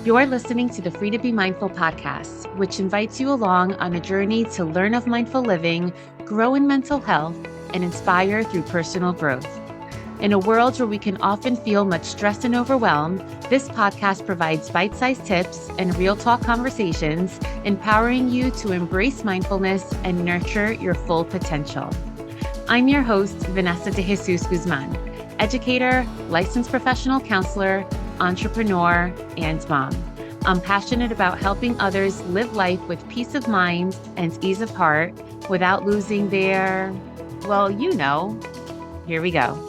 You're listening to the Free to Be Mindful podcast, which invites you along on a journey to learn of mindful living, grow in mental health, and inspire through personal growth. In a world where we can often feel much stress and overwhelm, this podcast provides bite-sized tips and real talk conversations, empowering you to embrace mindfulness and nurture your full potential. I'm your host, Vanessa de Jesus Guzman, educator, licensed professional counselor, entrepreneur, and mom. I'm passionate about helping others live life with peace of mind and ease of heart without losing their, well, here we go.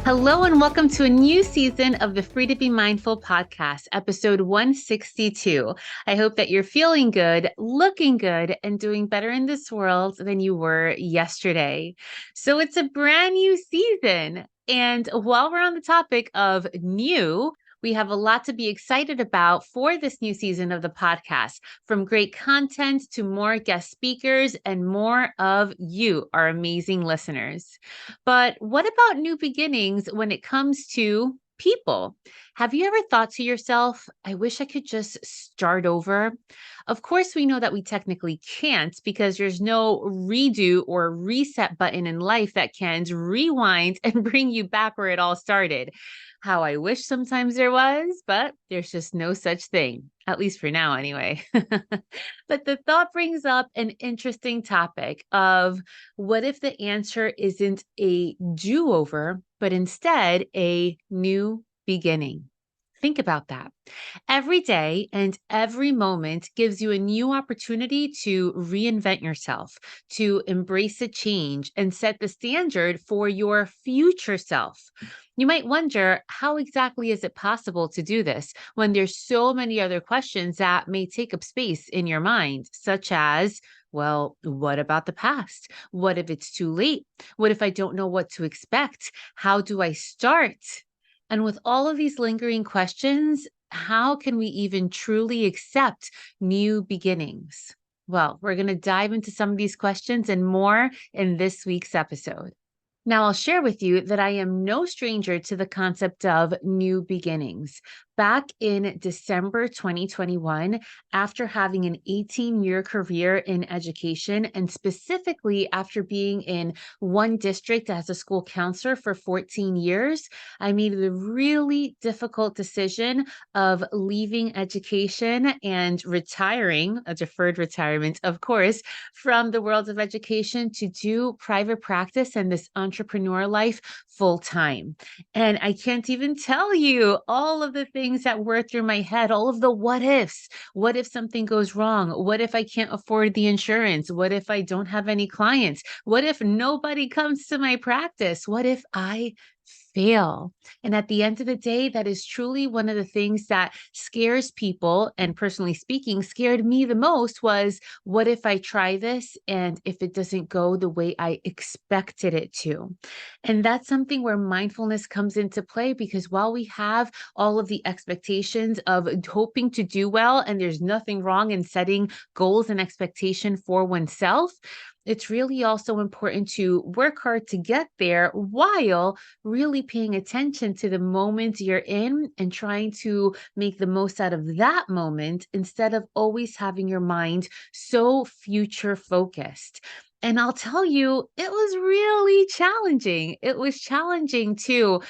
Hello and welcome to a new season of the Free to Be Mindful podcast, episode 162. I hope that you're feeling good, looking good, and doing better in this world than you were yesterday. So it's a brand new season. And while we're on the topic of new, we have a lot to be excited about for this new season of the podcast, from great content to more guest speakers and more of you, our amazing listeners. But what about new beginnings when it comes to people? Have you ever thought to yourself, I wish I could just start over? Of course, we know that we technically can't because there's no redo or reset button in life that can rewind and bring you back where it all started. How I wish sometimes there was, but there's just no such thing, at least for now, anyway. But the thought brings up an interesting topic of what if the answer isn't a do over, but instead a new beginning? Think about that. Every day and every moment gives you a new opportunity to reinvent yourself, to embrace a change, and set the standard for your future self. You might wonder, how exactly is it possible to do this when there's so many other questions that may take up space in your mind, such as, well, what about the past? What if it's too late? What if I don't know what to expect? How do I start? And with all of these lingering questions, how can we even truly accept new beginnings? Well, we're going to dive into some of these questions and more in this week's episode. Now, I'll share with you that I am no stranger to the concept of new beginnings. Back in December 2021, after having an 18-year career in education, and specifically after being in one district as a school counselor for 14 years, I made the really difficult decision of leaving education and retiring, a deferred retirement, of course, from the world of education to do private practice and this entrepreneur life full time. And I can't even tell you all of the things that were through my head, all of the what ifs. What if something goes wrong? What if I can't afford the insurance? What if I don't have any clients? What if nobody comes to my practice? What if I fail? And at the end of the day, that is truly one of the things that scares people. And personally speaking, scared me the most was, what if I try this and if it doesn't go the way I expected it to? And that's something where mindfulness comes into play, because while we have all of the expectations of hoping to do well, and there's nothing wrong in setting goals and expectation for oneself, it's really also important to work hard to get there while really paying attention to the moment you're in and trying to make the most out of that moment instead of always having your mind so future focused. And I'll tell you, it was really challenging. It was challenging to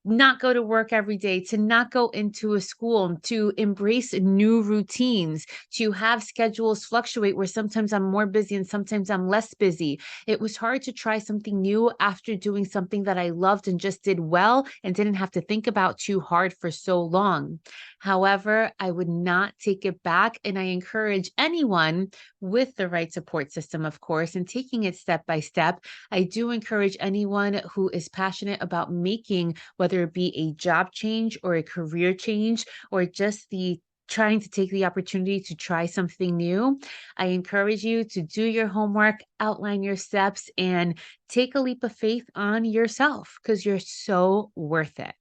not go to work every day, to not go into a school, to embrace new routines, to have schedules fluctuate where sometimes I'm more busy and sometimes I'm less busy. It was hard to try something new after doing something that I loved and just did well and didn't have to think about too hard for so long. However, I would not take it back. And I encourage anyone with the right support system, of course, and taking it step by step. I do encourage anyone who is passionate about making, whether it be a job change or a career change or just the trying to take the opportunity to try something new, I encourage you to do your homework, outline your steps, and take a leap of faith on yourself, because you're so worth it.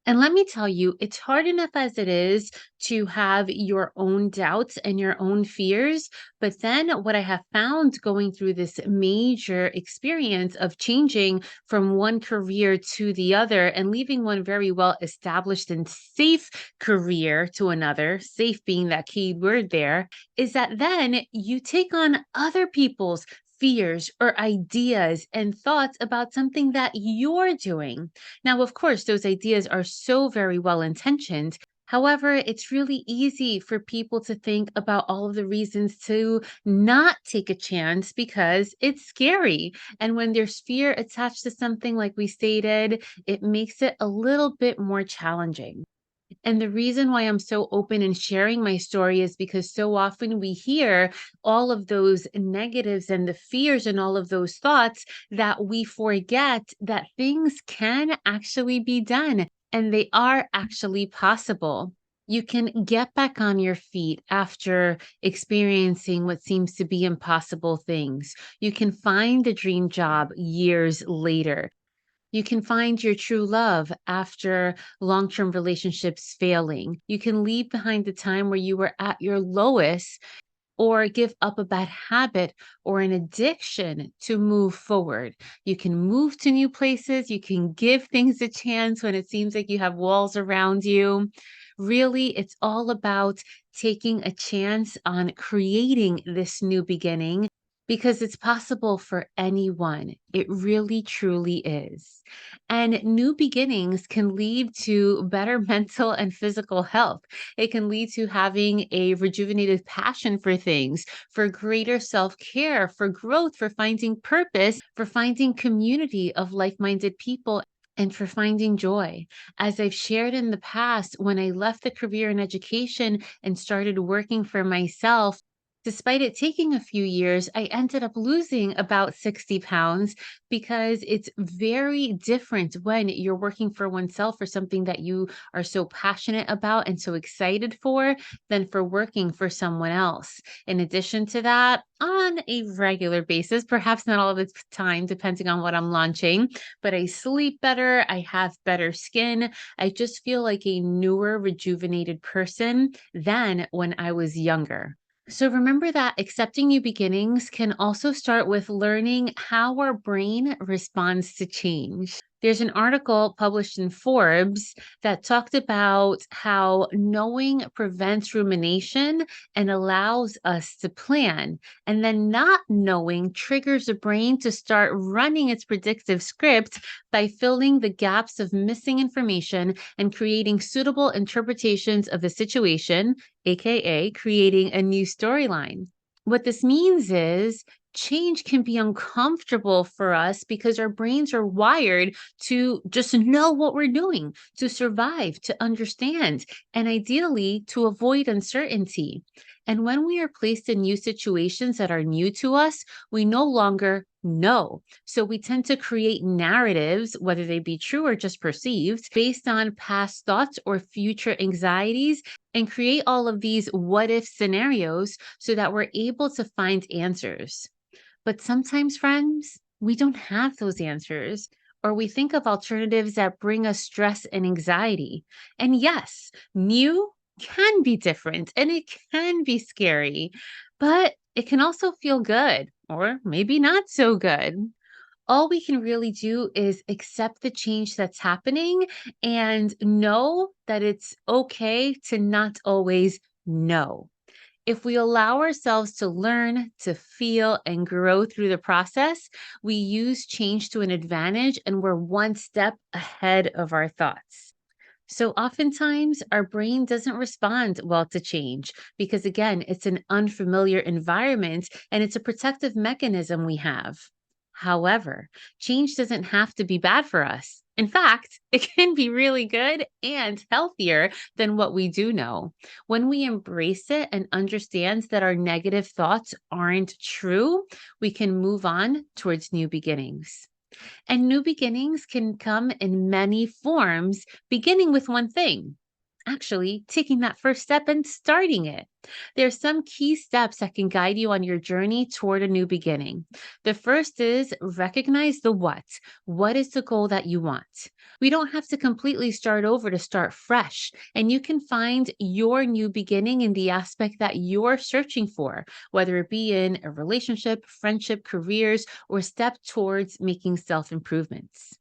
And let me tell you, it's hard enough as it is to have your own doubts and your own fears. But then what I have found going through this major experience of changing from one career to the other and leaving one very well established and safe career to another, safe being that key word there, is that then you take on other people's fears or ideas and thoughts about something that you're doing. Now, of course, those ideas are so very well intentioned. However, it's really easy for people to think about all of the reasons to not take a chance because it's scary. And when there's fear attached to something, like we stated, it makes it a little bit more challenging. And the reason why I'm so open in sharing my story is because so often we hear all of those negatives and the fears and all of those thoughts that we forget that things can actually be done and they are actually possible. You can get back on your feet after experiencing what seems to be impossible things. You can find the dream job years later. You can find your true love after long term relationships failing. You can leave behind the time where you were at your lowest or give up a bad habit or an addiction to move forward. You can move to new places. You can give things a chance when it seems like you have walls around you. Really, it's all about taking a chance on creating this new beginning because it's possible for anyone. It really, truly is. And new beginnings can lead to better mental and physical health. It can lead to having a rejuvenated passion for things, for greater self care, for growth, for finding purpose, for finding community of like minded people. And for finding joy. As I've shared in the past, when I left the career in education and started working for myself, despite it taking a few years, I ended up losing about 60 pounds because it's very different when you're working for oneself for something that you are so passionate about and so excited for than for working for someone else. In addition to that, on a regular basis, perhaps not all of the time, depending on what I'm launching, but I sleep better, I have better skin. I just feel like a newer, rejuvenated person than when I was younger. So remember that accepting new beginnings can also start with learning how our brain responds to change. There's an article published in Forbes that talked about how knowing prevents rumination and allows us to plan. And then not knowing triggers the brain to start running its predictive script by filling the gaps of missing information and creating suitable interpretations of the situation, AKA creating a new storyline. What this means is change can be uncomfortable for us because our brains are wired to just know what we're doing, to survive, to understand, and ideally to avoid uncertainty. And when we are placed in new situations that are new to us, we no longer know. So we tend to create narratives, whether they be true or just perceived, based on past thoughts or future anxieties and create all of these what if scenarios so that we're able to find answers. But sometimes, friends, we don't have those answers, or we think of alternatives that bring us stress and anxiety. And yes, new can be different and it can be scary, but it can also feel good, or maybe not so good. All we can really do is accept the change that's happening and know that it's okay to not always know. If we allow ourselves to learn, to feel, and grow through the process, we use change to an advantage and we're one step ahead of our thoughts. So oftentimes our brain doesn't respond well to change because, again, it's an unfamiliar environment and it's a protective mechanism we have. However, change doesn't have to be bad for us. In fact, it can be really good and healthier than what we do know. When we embrace it and understand that our negative thoughts aren't true, we can move on towards new beginnings. And new beginnings can come in many forms, beginning with one thing. actually taking that first step and starting it. There's some key steps that can guide you on your journey toward a new beginning. The first is recognize the what. What is the goal that you want? We don't have to completely start over to start fresh, and you can find your new beginning in the aspect that you're searching for, whether it be in a relationship, friendship, careers, or step towards making self improvements.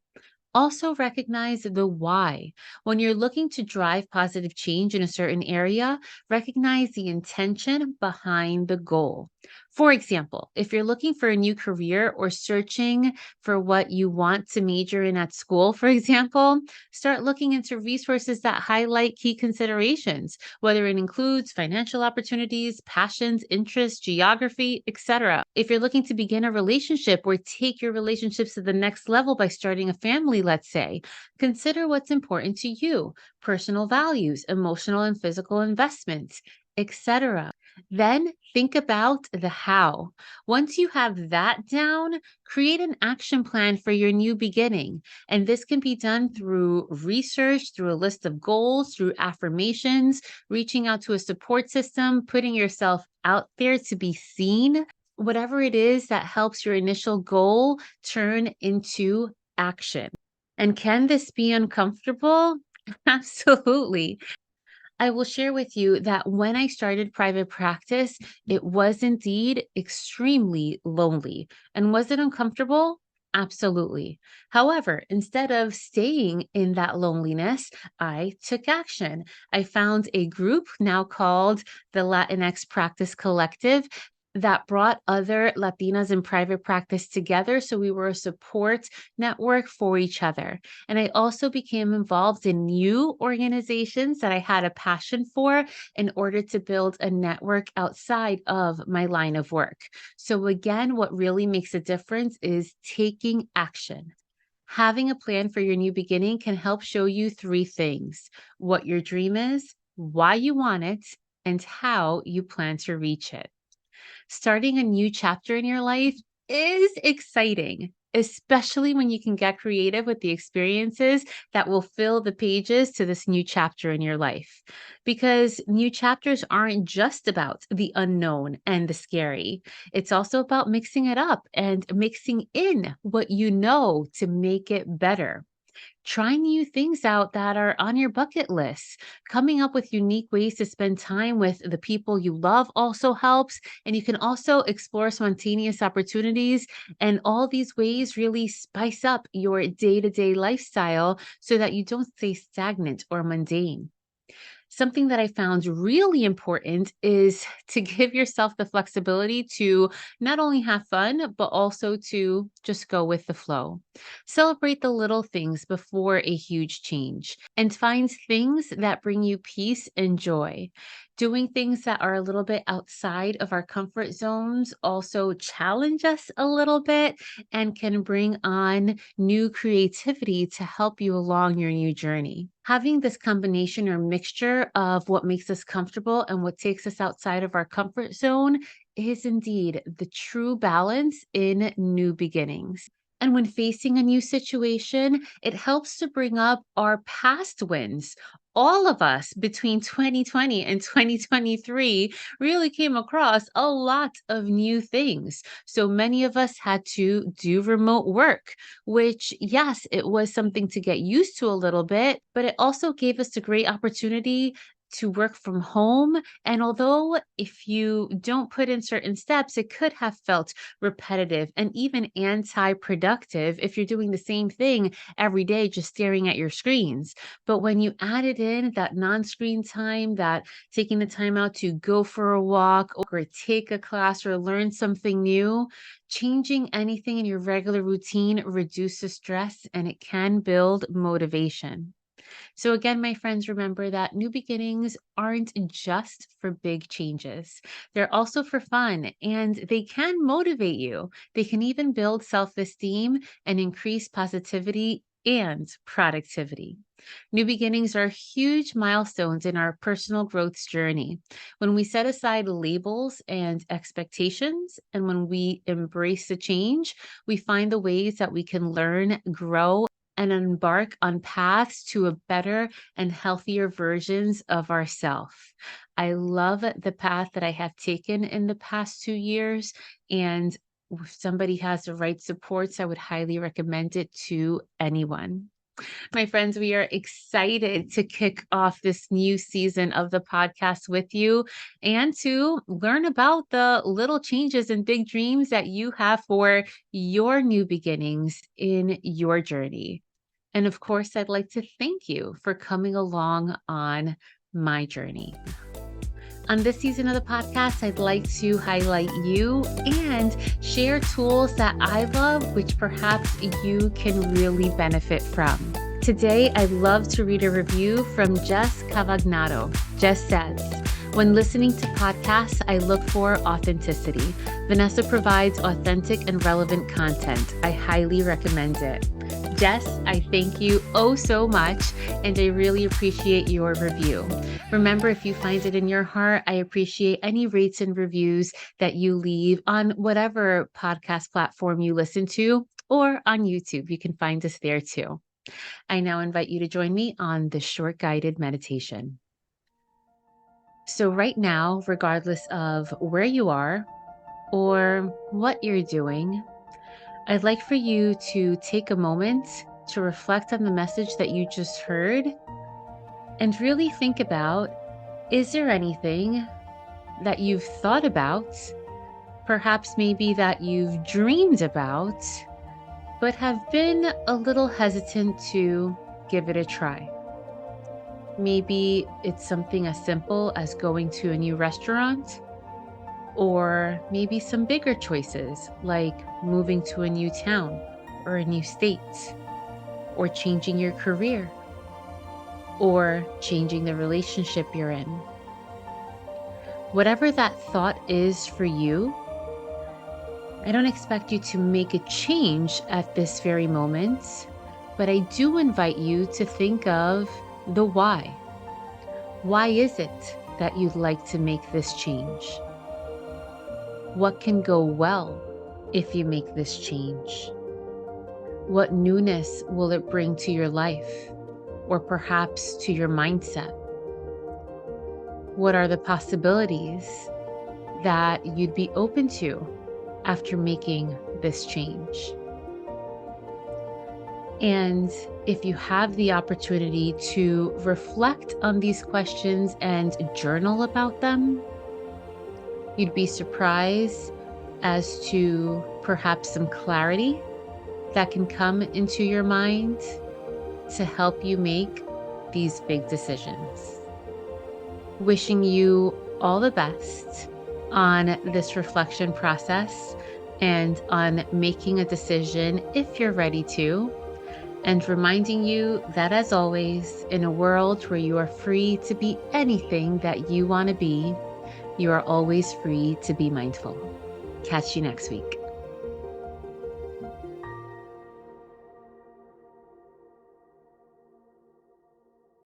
Also, recognize the why. When you're looking to drive positive change in a certain area, recognize the intention behind the goal. For example, if you're looking for a new career or searching for what you want to major in at school, for example, start looking into resources that highlight key considerations, whether it includes financial opportunities, passions, interests, geography, etc. If you're looking to begin a relationship or take your relationships to the next level by starting a family, let's say, consider what's important to you, personal values, emotional and physical investments, etc. Then think about the how. Once you have that down, create an action plan for your new beginning. And this can be done through research, through a list of goals, through affirmations, reaching out to a support system, putting yourself out there to be seen. Whatever it is that helps your initial goal turn into action. And can this be uncomfortable? Absolutely. I will share with you that when I started private practice, it was indeed extremely lonely. And was it uncomfortable? Absolutely. However, instead of staying in that loneliness, I took action. I found a group now called the Latinx Practice Collective that brought other Latinas in private practice together. So we were a support network for each other. And I also became involved in new organizations that I had a passion for in order to build a network outside of my line of work. So, again, what really makes a difference is taking action. Having a plan for your new beginning can help show you three things: what your dream is, why you want it, and how you plan to reach it. Starting a new chapter in your life is exciting, especially when you can get creative with the experiences that will fill the pages to this new chapter in your life. Because new chapters aren't just about the unknown and the scary, it's also about mixing it up and mixing in what you know to make it better. Try new things out that are on your bucket list. Coming up with unique ways to spend time with the people you love also helps. And you can also explore spontaneous opportunities. And all these ways really spice up your day to day lifestyle so that you don't stay stagnant or mundane. Something that I found really important is to give yourself the flexibility to not only have fun, but also to just go with the flow. Celebrate the little things before a huge change and find things that bring you peace and joy. Doing things that are a little bit outside of our comfort zones also challenge us a little bit and can bring on new creativity to help you along your new journey. Having this combination or mixture of what makes us comfortable and what takes us outside of our comfort zone is indeed the true balance in new beginnings. And when facing a new situation, it helps to bring up our past wins. All of us between 2020 and 2023 really came across a lot of new things. So many of us had to do remote work, which, yes, it was something to get used to a little bit, but it also gave us a great opportunity to work from home. And although if you don't put in certain steps, it could have felt repetitive and even anti productive if you're doing the same thing every day, just staring at your screens. But when you added in that non screen time, that taking the time out to go for a walk or take a class or learn something new, changing anything in your regular routine reduces stress and it can build motivation. So, again, my friends, remember that new beginnings aren't just for big changes. They're also for fun and they can motivate you. They can even build self esteem and increase positivity and productivity. New beginnings are huge milestones in our personal growth journey. When we set aside labels and expectations, and when we embrace the change, we find the ways that we can learn, grow, and embark on paths to a better and healthier versions of ourselves. I love the path that I have taken in the past 2 years, and if somebody has the right supports, I would highly recommend it to anyone. My friends, we are excited to kick off this new season of the podcast with you and to learn about the little changes and big dreams that you have for your new beginnings in your journey. And of course, I'd like to thank you for coming along on my journey. On this season of the podcast, I'd like to highlight you and share tools that I love, which perhaps you can really benefit from. Today, I'd love to read a review from Jess Cavagnaro. Jess says, when listening to podcasts, I look for authenticity. Vanessa provides authentic and relevant content. I highly recommend it. Jess, I thank you oh so much, and I really appreciate your review. Remember, if you find it in your heart, I appreciate any rates and reviews that you leave on whatever podcast platform you listen to or on YouTube. You can find us there too. I now invite you to join me on the short guided meditation. So right now, regardless of where you are or what you're doing, I'd like for you to take a moment to reflect on the message that you just heard and really think about, is there anything that you've thought about, perhaps maybe that you've dreamed about, but have been a little hesitant to give it a try? Maybe it's something as simple as going to a new restaurant, or maybe some bigger choices like moving to a new town or a new state, or changing your career, or changing the relationship you're in. Whatever that thought is for you, I don't expect you to make a change at this very moment, but I do invite you to think of the why. Why is it that you'd like to make this change? What can go well if you make this change? What newness will it bring to your life, or perhaps to your mindset? What are the possibilities that you'd be open to after making this change? And if you have the opportunity to reflect on these questions and journal about them, you'd be surprised as to perhaps some clarity that can come into your mind to help you make these big decisions. Wishing you all the best on this reflection process and on making a decision if you're ready to, and reminding you that, as always, in a world where you are free to be anything that you want to be, you are always free to be mindful. Catch you next week.